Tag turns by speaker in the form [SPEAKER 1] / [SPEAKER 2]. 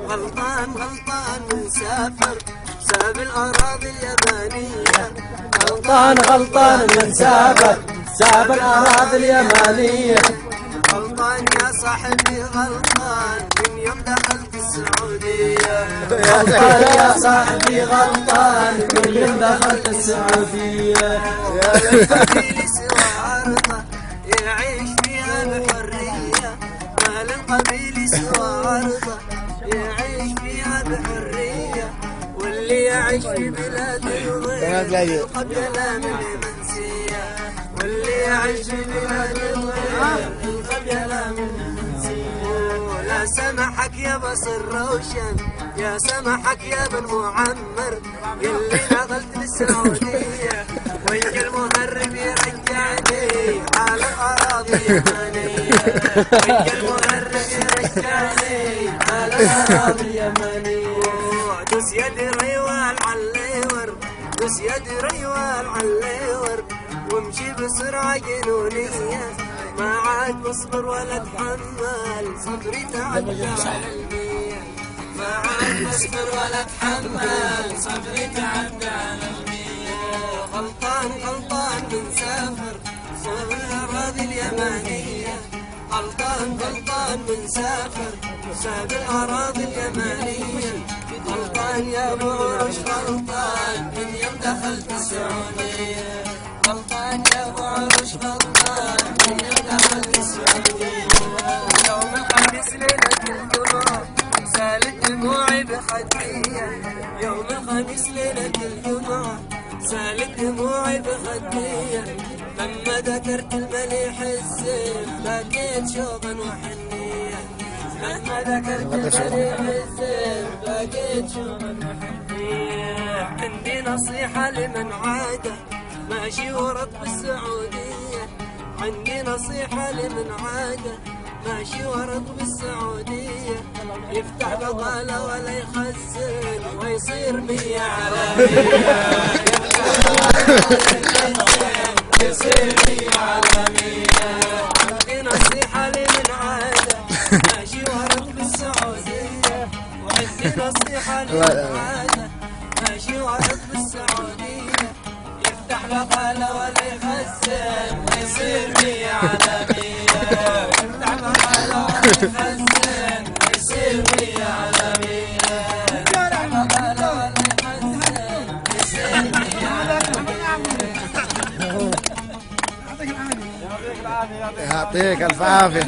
[SPEAKER 1] غلطان غلطان مسافر ساب الأراضي اليمانية.
[SPEAKER 2] غلطان غلطان من سافر ساب الأراضي اليمانية.
[SPEAKER 1] غلطان يا صاحبي غلطان من يوم دخلت السعودية.
[SPEAKER 2] غلطان يا صاحبي غلطان من يوم دخلت السعودية.
[SPEAKER 1] يا للقبيل سوى عرضه يعيش فيها بحرية. ما للقبيل سوى عرضه يعيش فيها بحرية. واللي يعيش في بلاد الغير القبيلة من المنسية. واللي يعيش في بلاد الغير القبيلة من المنسية. لا سمحك يا بصر روشن يا سمحك يا بن معمر يلي نقلت للسعودية. ويجي المهرب يرجعني على الأراضي اليمانية. ويجي المهرب يرجعني على الأراضي اليمانية. دوس يدي ريوال عالليور دوس يدي ريوال عالليور وامشي بسرعة جنونية. ما عاد بصبر ولا اتحمل صبري تعدى على المية. ما عاد بصبر ولا اتحمل صبري تعدى على المية. غلطان غلطان من سافر ساب الأراضي اليمانية. غلطان غلطان من سافر ساب الأراضي اليمانية. غلطان يا ابو عروش غلطان من يوم دخلت السعودية. غلطان يا ابو عروش غلطان من يوم دخلت السعودية. يوم الخميس ليلة الجمعة سالت دموعي بخدية. يوم الخميس ليلة الجمعة سالت دموعي بخدية. لما ذكرت المليح الزين بكيت شوقا وحنية. لما ذكرت المليح الزين بكيت شوقا وحنية. عندي نصيحة لمن عاده ماشي ورد بالسعودية. عندي نصيحة لمن عاده ماشي ورد بالسعودية. يفتح بقالة ولا يخزن ويصير 100 على 100. يصير 100 على 100. عندي نصيحة لمن عاده ماشي ورد بالسعودية. وعندي نصيحة لمن عاده ماشي ورد بالسعودية. يفتح بقالة ولا يخزن ويصير 100 على 100. يفتح بقالة ولا يخزن ويصير 100 على 100. يفتح بقالة ولا يخزن ويصير 100 على 100.
[SPEAKER 3] يعطيك الف عافيه.